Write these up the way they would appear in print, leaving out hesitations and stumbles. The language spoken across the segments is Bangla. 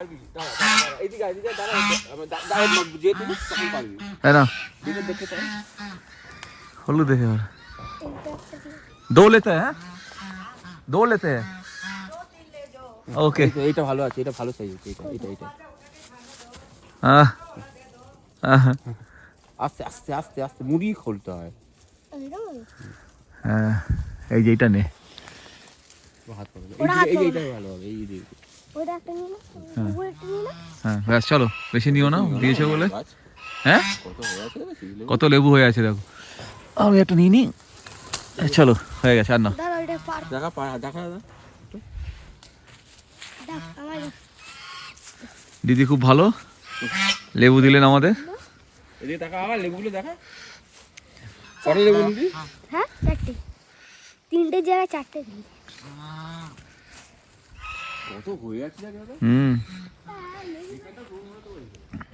है ना हल्लू देखे और दो लेते हैं दो लेते हैं ওকে এইটা ভালো আছে এটা ভালো সাইজ আছে এটা আস্তে আস্তে আস্তে আস্তে মুড়ি খুলতে হয় হ্যাঁ এই যে এটা নে হাত পড়ে এই এইটা ভালো হবে এই যে ওটা একটা নিয়ে না ওটা নিয়ে না হ্যাঁ ব্যাস চলো বেশি নিও না দিয়েছো বলে হ্যাঁ কত লেবু হয়ে আছে দেখো আমি একটা নিয়ে নি চলো হয়ে গেছে আর না দেখা দেখা দিদি খুব ভালো লেবু দিলেন আমাদের এদিকে দেখা আমার লেবুগুলো দেখা কত লেবু নিবি হ্যাঁ চারটে তিনটে জায়গায় চারটে দিই কত হয়ে আছে জায়গা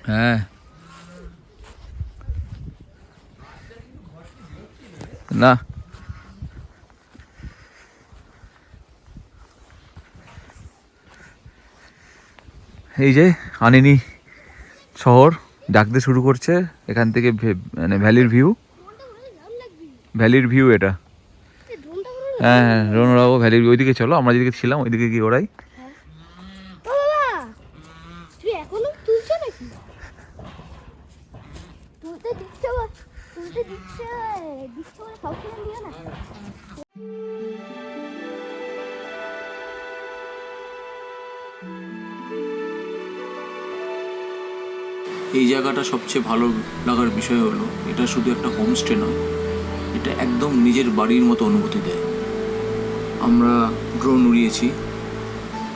হ্যাঁ না এই যে আনিনি শহর ডাকতে শুরু করছে এখান থেকে মানে ভ্যালির ভিউ এটা হ্যাঁ হ্যাঁ ড্রোন ওড়াবো ভ্যালির ভিউ ওইদিকে চলো আমরা যেদিকে ছিলাম ওইদিকে গিয়ে ওড়াই এই জায়গাটা সবচেয়ে ভালো লাগার বিষয় হলো এটা শুধু একটা হোমস্টে নয়, এটা একদম নিজের বাড়ির মতো অনুভূতি দেয়। আমরা ড্রোন উড়িয়েছি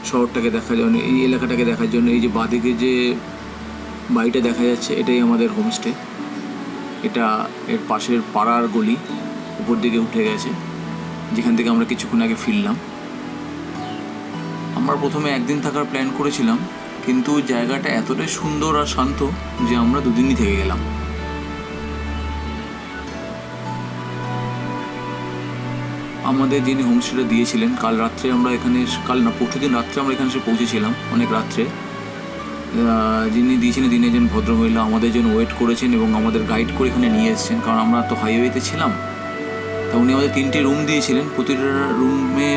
শহরটাকে দেখার জন্য, এই এলাকাটাকে দেখার জন্য। এই যে বাঁদিকে যে বাড়িটা দেখা যাচ্ছে এটাই আমাদের হোমস্টে। এটা এর পাশের পাড়ার গলি উপর দিকে উঠে গেছে, যেখান থেকে আমরা কিছুক্ষণ আগে ফিরলাম। আমরা প্রথমে একদিন থাকার প্ল্যান করেছিলাম, কিন্তু জায়গাটা এতটাই সুন্দর আর শান্ত যে আমরা দুদিনই থেকে গেলাম। আমাদের যিনি হোমস্টেটা দিয়েছিলেন কাল রাত্রে আমরা এখানে, কাল না পরশুদিন রাত্রে আমরা এখানে এসে পৌঁছেছিলাম অনেক রাত্রে। যিনি দিয়েছিলেন তিনি একজন ভদ্রমহিলা আমাদের জন্য ওয়েট করেছেন এবং আমাদের গাইড করে এখানে নিয়ে এসেছেন, কারণ আমরা তো হাইওয়েতে ছিলাম। তা উনি আমাদের 3টে রুম দিয়েছিলেন, প্রতিটা রুমে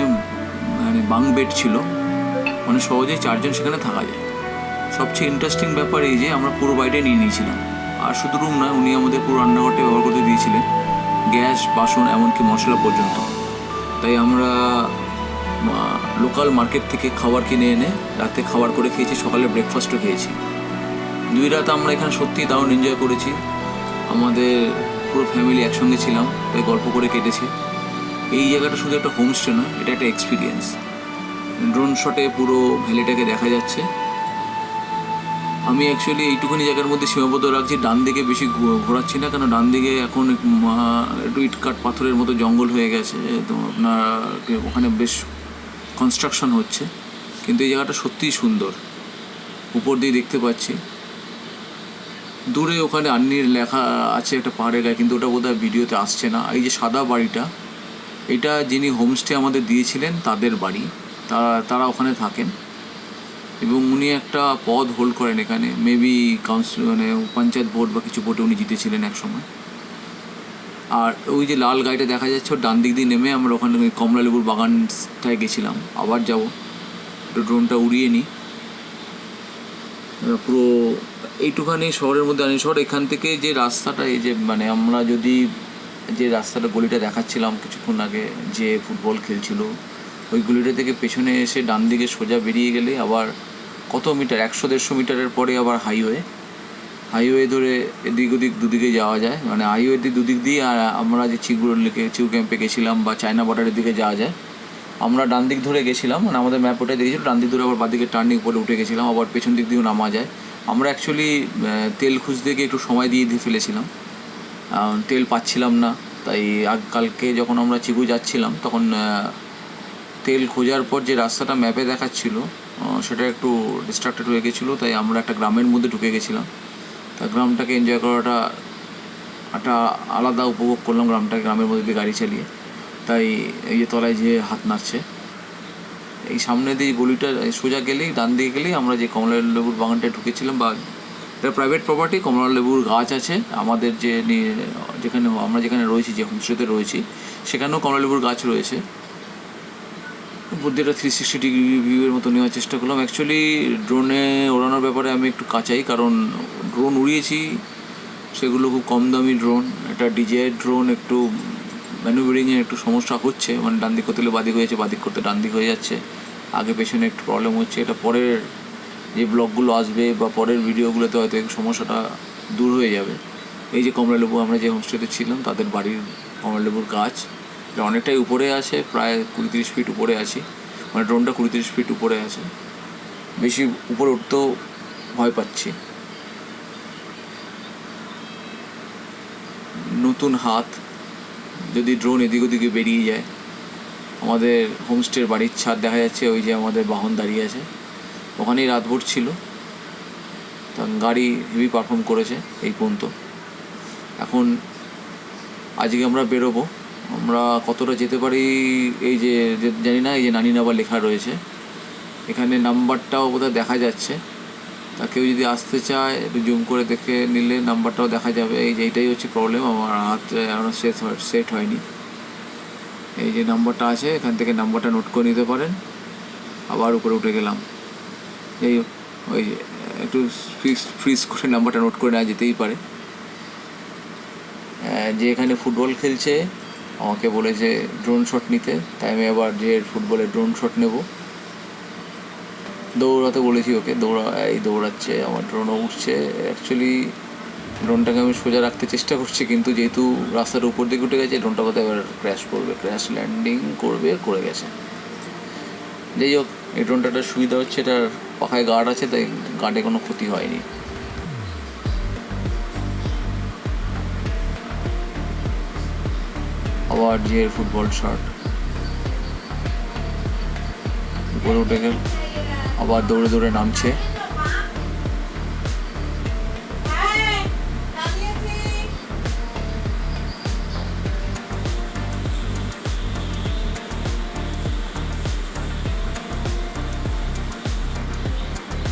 মানে বাঙ্ক বেড ছিল, মানে সহজেই 4 জন সেখানে থাকা যায়। সবচেয়ে ইন্টারেস্টিং ব্যাপার এই যে আমরা পুরো বাড়িটা নিয়ে নিয়েছিলাম, আর শুধু রুম নয় উনি আমাদের পুরো রান্নাঘরটা ব্যবহার করতে দিয়েছিলেন, গ্যাস বাসন এমনকি মশলা পর্যন্ত। তাই আমরা লোকাল মার্কেট থেকে খাবার কিনে এনে রাতে খাবার করে খেয়েছি, সকালে ব্রেকফাস্টও খেয়েছি। 2 রাত আমরা এখানে সত্যিই দারুণ এনজয় করেছি। আমাদের পুরো ফ্যামিলি একসঙ্গে ছিলাম, তাই গল্প করে কেটেছি। এই জায়গাটা শুধু একটা হোমস্টে নয়, এটা একটা এক্সপিরিয়েন্স। ড্রোন শটে পুরো ভ্যালিটাকে দেখা যাচ্ছে। আমি অ্যাকচুয়ালি এইটুকুনি জায়গার মধ্যে সীমাবদ্ধ রাখছি, ডান দিকে বেশি ঘোরাচ্ছি না, কারণ ডান দিকে এখন একটু ইটকাট পাথরের মতো জঙ্গল হয়ে গেছে, তো আপনার ওখানে বেশ কনস্ট্রাকশন হচ্ছে। কিন্তু এই জায়গাটা সত্যিই সুন্দর, উপর দিয়ে দেখতে পাচ্ছি। দূরে ওখানে আন্নির লেখা আছে একটা পাহাড়ের গায়ে, কিন্তু ওটা বোধহয় ভিডিওতে আসছে না। এই যে সাদা বাড়িটা, এটা যিনি হোমস্টে আমাদের দিয়েছিলেন তাদের বাড়ি, তারা ওখানে থাকেন এবং উনি একটা পদ হোল্ড করেন এখানে, মেবি কাউন্সিল মানে পঞ্চায়েত বোর্ড বা কিছু বোর্ডে উনি জিতেছিলেন এক সময়। আর ওই যে লাল গাড়িটা দেখা যাচ্ছে ওর ডান দিক দিয়ে নেমে আমরা ওখানে কমলা লেবুর বাগানটায় গেছিলাম। আবার যাবো, একটু ড্রোনটা উড়িয়ে নিই। পুরো এইটুখানি শহরের মধ্যে আনি শহর। এখান থেকে যে রাস্তাটা, এই যে মানে আমরা যদি যে রাস্তাটা গলিটা দেখাচ্ছিলাম কিছুক্ষণ আগে, যে ফুটবল খেলছিল ওই গলিটা থেকে পেছনে এসে ডান দিকে সোজা বেরিয়ে গেলে আবার কত মিটার, 100-150 মিটারের পরে আবার হাইওয়ে ধরে এদিক ওদিক দুদিকে যাওয়া যায়। মানে হাইওয়ের দুদিক দিয়ে, আর আমরা যে চিউ ক্যাম্পে গেছিলাম বা চায়না বর্ডারের দিকে যাওয়া যায়। আমরা ডান দিক ধরে গেছিলাম, মানে আমাদের ম্যাপ ওটাই দেখেছিল, ডান দিক ধরে আবার বাদিকে টার্নিং করে উঠে গেছিলাম, আবার পেছন দিক দিয়েও নামা যায়। আমরা অ্যাকচুয়ালি তেল খুঁজতে গিয়ে একটু সময় দিয়ে ফেলেছিলাম, তেল পাচ্ছিলাম না। তাই কালকে যখন আমরা চিবু যাচ্ছিলাম তখন তেল খোঁজার পর যে রাস্তাটা ম্যাপে দেখাচ্ছিল সেটা একটু ডিস্ট্রাক্টেড হয়ে গেছিলো, তাই আমরা একটা গ্রামের মধ্যে ঢুকে গেছিলাম। তা গ্রামটাকে এনজয় করাটা একটা আলাদা উপভোগ করলাম, গ্রামের মধ্যে দিয়ে গাড়ি চালিয়ে। তাই এই যে তলায় যে হাত নাড়ছে এই সামনে দিয়ে গলিটা সোজা গেলেই, ডান দিকে গেলেই আমরা যে কমলা লেবুর বাগানটায় ঢুকেছিলাম, বা এটা প্রাইভেট প্রপার্টি, কমলা লেবুর গাছ আছে আমাদের যেখানে আমরা যেখানে রয়েছি, যে হোমস্টেতে রয়েছি, সেখানেও কমলা লেবুর গাছ রয়েছে। বুদ্ধিটা 360 ডিগ্রি ভিউয়ের মতো নেওয়ার চেষ্টা করলাম। অ্যাকচুয়ালি ড্রোনে ওড়ানোর ব্যাপারে আমি একটু কাঁচাই, কারণ ড্রোন উড়িয়েছি, সেগুলো খুব কম দামি ড্রোন। এটা DJI ড্রোন, একটু ম্যানুভারিংয়ে একটু সমস্যা হচ্ছে, মানে ডান দিক করতে গেলে বাদিক হয়েছে, বাদিক করতে ডান দিক হয়ে যাচ্ছে, আগে পেছনে একটু প্রবলেম হচ্ছে। এটা পরের যে ব্লগগুলো আসবে বা পরের ভিডিওগুলোতে হয়তো এই সমস্যাটা দূর হয়ে যাবে। এই যে কমলালেবু, আমরা যে হোমস্টেতে ছিলাম তাদের বাড়ির কমলালেবুর গাছ, এটা অনেকটাই উপরে আছে, প্রায় 20-30 ফিট উপরে আছি, মানে ড্রোনটা 20-30 ফিট উপরে আছে। বেশি উপরে উঠতেও ভয় পাচ্ছি। নতুন হাত, যদি ড্রোন এদিক ওদিকে বেরিয়ে যায়। আমাদের হোমস্টের বাড়ির ছাদ দেখা যাচ্ছে, ওই যে আমাদের বাহন দাঁড়িয়ে আছে, ওখানেই রাতভর ছিল। তা গাড়ি হেভি পারফর্ম করেছে এই পর্যন্ত। এখন আজকে আমরা বেরোবো, আমরা কতটা যেতে পারি এই যে জানি না। এই যে নানিনাবা লেখা রয়েছে এখানে, নাম্বারটাও বোধহয় দেখা যাচ্ছে। তা কেউ যদি আসতে চায় একটু জুম করে দেখে নিলে নাম্বারটাও দেখা যাবে। এই যে এইটাই হচ্ছে প্রবলেম, আমার হাতে এখনও সেট হয়নি। এই যে নাম্বারটা আছে, এখান থেকে নাম্বারটা নোট করে নিতে পারেন। আবার উপরে উঠে গেলাম, এই ওই একটু ফ্রিজ করে নাম্বারটা নোট করে নেওয়া যেতেই পারে। যে এখানে ফুটবল খেলছে, আমাকে বলেছে ড্রোন শট নিতে, তাই আমি আবার যে ফুটবলের ড্রোন শট নেব। দৌড়াতে বলেছি ওকে, দৌড়াচ্ছে, আমার ড্রোনও উঠছে। অ্যাকচুয়ালি ড্রোনটাকে আমি সোজা রাখতে চেষ্টা করছি, কিন্তু যেহেতু রাস্তার উপর দিকে উঠে গেছে, ড্রোনটা কোথাও এবার ক্র্যাশ ল্যান্ডিং করে গেছে। যাই হোক, এই ড্রোনটার সুবিধা হচ্ছে এটার পাখায় গার্ড আছে, তাই গার্ডে কোনো ক্ষতি হয়নি। আবার যে ফুটবল শট, উপরে উঠে গেল, আবার দৌড়ে দৌড়ে নামছে।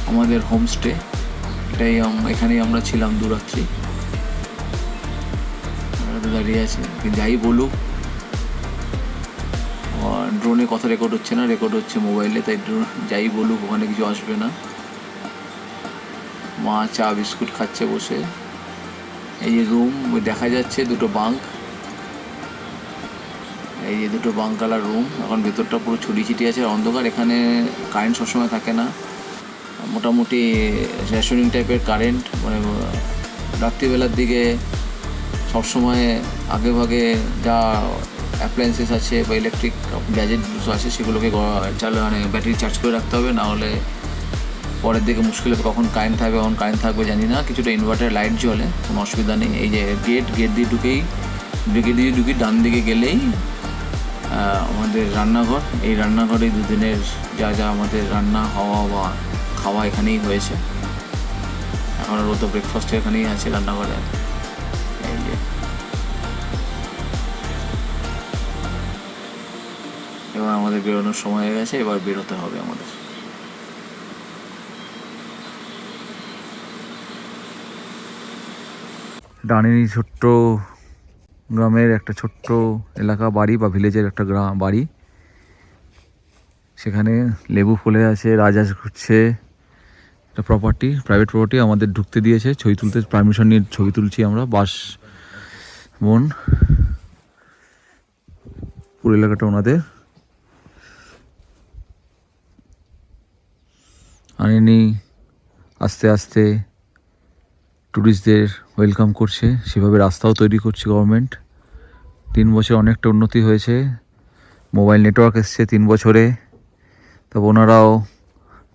আমাদের হোমস্টে এটাই, এখানেই আমরা ছিলাম দুরাত্রি। দাঁড়িয়ে আছে, যাই বলুক, ড্রোনে কথা রেকর্ড হচ্ছে না, রেকর্ড হচ্ছে মোবাইলে, তাই যাই বলুক ওখানে কিছু আসবে না। মা চা বিস্কুট খাচ্ছে বসে। এই যে রুম দেখা যাচ্ছে, দুটো বাঙ্ক, এই যে দুটো বাঙ্কওয়ালা রুম। এখন ভেতরটা পুরো ছড়িয়ে ছিটিয়ে আছে, অন্ধকার। এখানে কারেন্ট সবসময় থাকে না, মোটামুটি রেশনিং টাইপের কারেন্ট, মানে রাত্রিবেলার দিকে সবসময় আগে ভাগে যা অ্যাপ্লায়েন্সেস আছে বা ইলেকট্রিক গ্যাজেট আছে সেগুলোকে মানে ব্যাটারি চার্জ করে রাখতে হবে, না হলে পরের দিকে মুশকিল হবে। কখন কারেন্ট থাকবে জানি না। কিছুটা ইনভার্টার লাইট জ্বলে, কোনো অসুবিধা নেই। এই যে গেট দিয়ে ঢুকি ডান দিকে গেলেই আমাদের রান্নাঘর। এই রান্নাঘরে দুদিনের যা আমাদের রান্না হওয়া বা খাওয়া এখানেই হয়েছে। এখন আর তো ব্রেকফাস্ট এখানেই আছে রান্নাঘরে। এই যে এবার আমাদের বেরোনোর সময় হয়ে গেছে, এবার বেরোতে হবে আমাদের। ডানিনি ছোট্ট গ্রামের একটা ছোট্ট এলাকা, বাড়ি বা ভিলেজের একটা বাড়ি। সেখানে লেবু ফলে আছে, রাজহাঁস ঘুরছে। একটা প্রাইভেট প্রপার্টি, আমাদের ঢুকতে দিয়েছে, ছবি তুলতে পারমিশন নিয়ে ছবি তুলছি আমরা। বন পুরো এলাকাটা ওনাদের। আনিনি আস্তে আস্তে ট্যুরিস্টদের ওয়েলকাম করছে, সেভাবে রাস্তাও তৈরি করছে গভর্নমেন্ট। 3 বছর অনেকটা উন্নতি হয়েছে, মোবাইল নেটওয়ার্ক এসছে 3 বছরে। তবে ওনারাও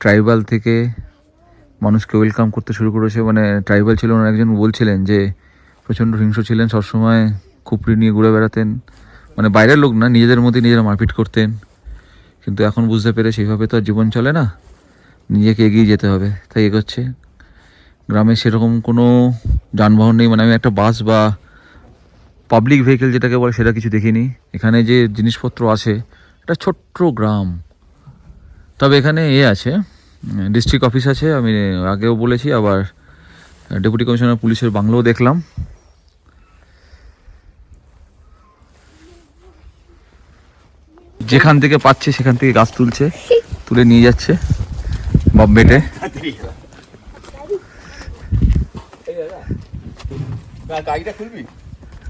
ট্রাইবাল থেকে মানুষকে ওয়েলকাম করতে শুরু করেছে। মানে ট্রাইবাল ছিল, ওনার একজন বলছিলেন যে প্রচণ্ড হিংস্র ছিলেন, সবসময় খুপড়ি নিয়ে ঘুরে বেড়াতেন, মানে বাইরের লোক না, নিজেদের মধ্যে নিজেরা মারপিট করতেন। কিন্তু এখন বুঝতে পেরে সেইভাবে তো আর জীবন চলে না, নিজেকে এগিয়ে যেতে হবে, তাই এগোচ্ছে। গ্রামে সেরকম কোনো যানবাহন নেই, মানে আমি একটা বাস বা পাবলিক ভেহিকেল যেটাকে বলে সেটা কিছু দেখিনি। এখানে যে জিনিসপত্র আছে, এটা ছোট্ট গ্রাম, তবে এখানে আছে, ডিস্ট্রিক্ট অফিস আছে, আমি আগেও বলেছি, আবার ডেপুটি কমিশনার পুলিশের বাংলোও দেখলাম। যেখান থেকে পাচ্ছে সেখান থেকে গাছ তুলছে, তুলে নিয়ে যাচ্ছে বাপ বেটে।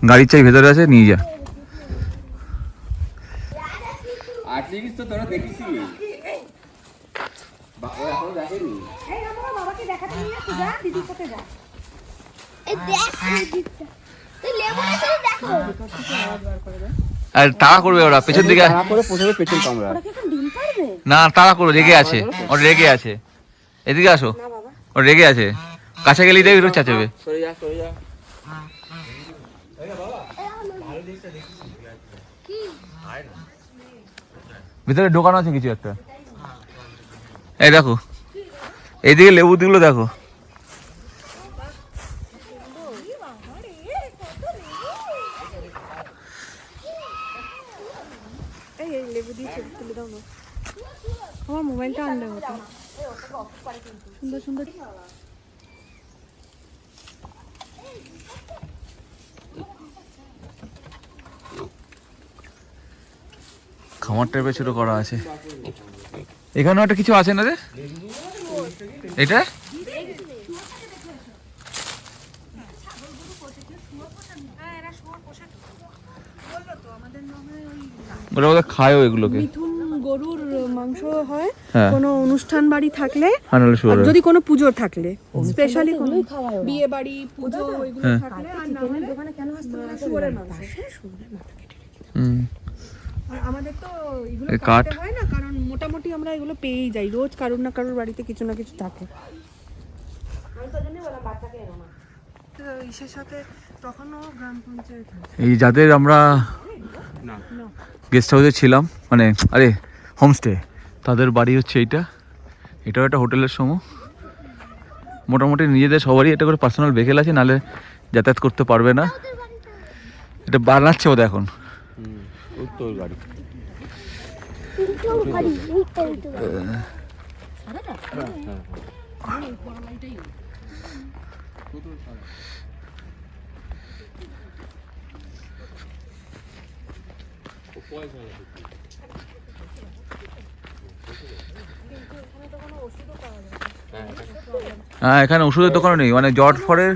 গাড়ির চাই ভেতরে আছে, নিয়ে যা। আর তাড়া করবে ওরা পেছন দিকে, না তাড়া করবে, রেগে আছে, ওর রেগে আছে। এদিকে আসো, ওর রেগে আছে, কাছে গেলেই দেখবি চাচাবে। ভিতরে ঢোকানো আছে কিছু একটা। এই দেখো, এইদিকে লেবু দিগুলো দেখো। আমার মোবাইলটা আনলে হতো, সুন্দর সুন্দর। খামার টাইপের ছোট করা আছে। এখানেও একটা কিছু আছে না রে, এটা ওরা বোধহয় খায়ও এগুলোকে। মিঠুন গরুর মাংস হয় হ্যাঁ। কোনো অনুষ্ঠান বাড়ি থাকলে, আর যদি কোনো পুজো থাকলে, স্পেশালি বিয়ে বাড়ি পুজো ওইগুলো থাকলে, আর না হলে দোকানে কেন আসতে হবে শুয়োরের মাংস। আর আমাদের তো এগুলো কাটতে হয় না, কারণ মোটামুটি আমরা এগুলো পেয়েই যাই, রোজ কারোর না কারোর বাড়িতে কিছু না কিছু থাকে। আমি তো জানি বললাম বাচ্চাকে এনো না, তো ইসের সাথে তখনও গ্রাম পঞ্চায়েত। এই যাদের আমরা গেস্ট হাউসে ছিলাম, মানে আরে হোমস্টে, তাদের বাড়ি হচ্ছে এইটা। এটাও একটা হোটেলের সময়। মোটামুটি নিজেদের সবারই এটা করে পার্সোনাল ভেহিকেল আছে, নাহলে যাতায়াত করতে পারবে না। এটা বানাচ্ছে ওদের এখন। হ্যাঁ, এখানে ওষুধের দোকানও নেই, মানে জট ফরের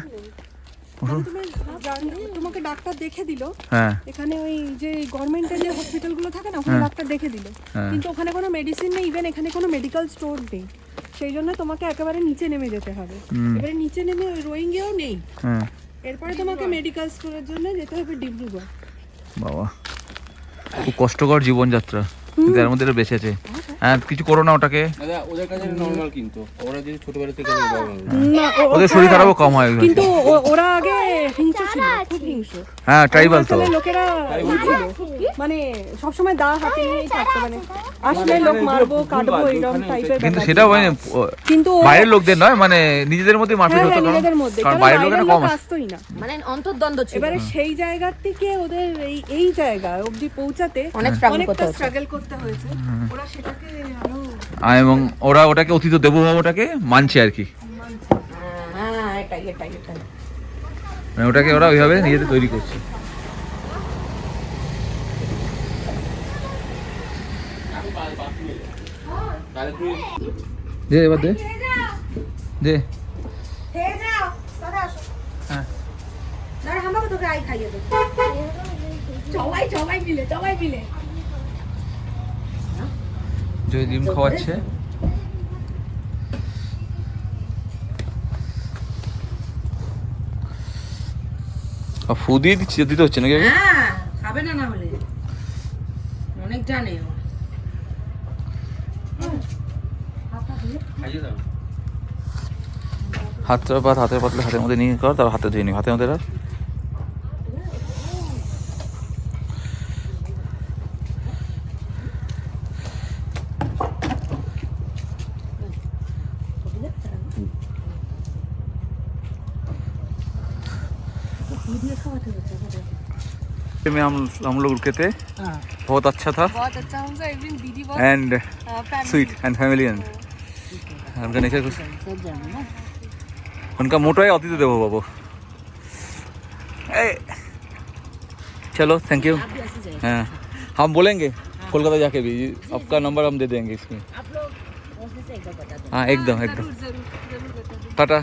তোমাকে ডাক্তার দেখে দিল। হ্যাঁ, এখানে ওই যে গভর্নমেন্টের যে হসপিটালগুলো থাকে না, ওখানে ডাক্তার দেখে দিল, কিন্তু ওখানে কোনো মেডিসিন নেই, ইভেন এখানে কোনো মেডিকেল স্টোর নেই। সেই জন্য তোমাকে একেবারে নিচে নেমে যেতে হবে। এবারে নিচে নেমে রোয়িংয়েও নেই। এরপরে তোমাকে মেডিকেল স্টোরের জন্য যেতে হবে ডিব্রুগড়। বাবা, খুব কষ্টকর জীবনযাত্রা, কিন্তু এর মধ্যে এটা বেঁচে আছে। হ্যাঁ, কিছু করো না ওটাকে। ওদের কাছে নরমাল, কিন্তু ওরা যদি ছোটবেলা থেকে ওদের শরীর খারাপও কম হয়, কিন্তু ওরা আগে হিংস্র ছিল, খুব হিংস্র। হ্যাঁ, ট্রাইবাল তো লোকেরা মানে সবসময় দা হাতে নিয়েই থাকতো, মানে আসলে লোক মারবো কাটবো এরকম টাইপের। কিন্তু সেটা মানে কিন্তু বাইরের লোকদের নয়, মানে নিজেদের মধ্যে মারপিট হতো, কারণ বাইরের লোকেরা কম আসতোই না, মানে অন্তর্দ্বন্দ্ব ছিল। এবারে সেই জায়গা থেকে ওদের এই জায়গা অবধি পৌঁছাতে অনেকটা স্ট্রাগল করতে হয়েছে। ওরা সেটাকে এবং ওরা ওটাকে অতীত দেবভাবটাকে মানছে আর কি। হ্যাঁ, এটাই। মানে ওটাকে ওরা ওইভাবে নিজেদের তৈরি করছে। দে এবার দে দে। হ্যাঁ, জয় ডিম খাওয়াচ্ছে। ফু দিয়ে দিতে হচ্ছে নাকি? হ্যাঁ, খাবে না, না হলে অনেক জানে। হাতের পাতলে হাতের মধ্যে নিয়ে কর, তারপর হাতে ধুয়ে নি, হাতের মধ্যে রাখ। में हम लोग रुके थे, बहुत अच्छा था बहुत अच्छा हमसे इवन दीदी बहुत एंड स्वीट एंड फैमिलियन उनका नेचर कुछ उनका मोटो है अतिथि देवो बाबू चलो थैंक यू हाँ हम बोलेंगे कोलकाता जाके भी आपका नंबर हम दे देंगे इसमें आप लोग ऑफिस से एक बार बता दो हाँ एकदम एकदम जरूर जरूर बता दो। टाटा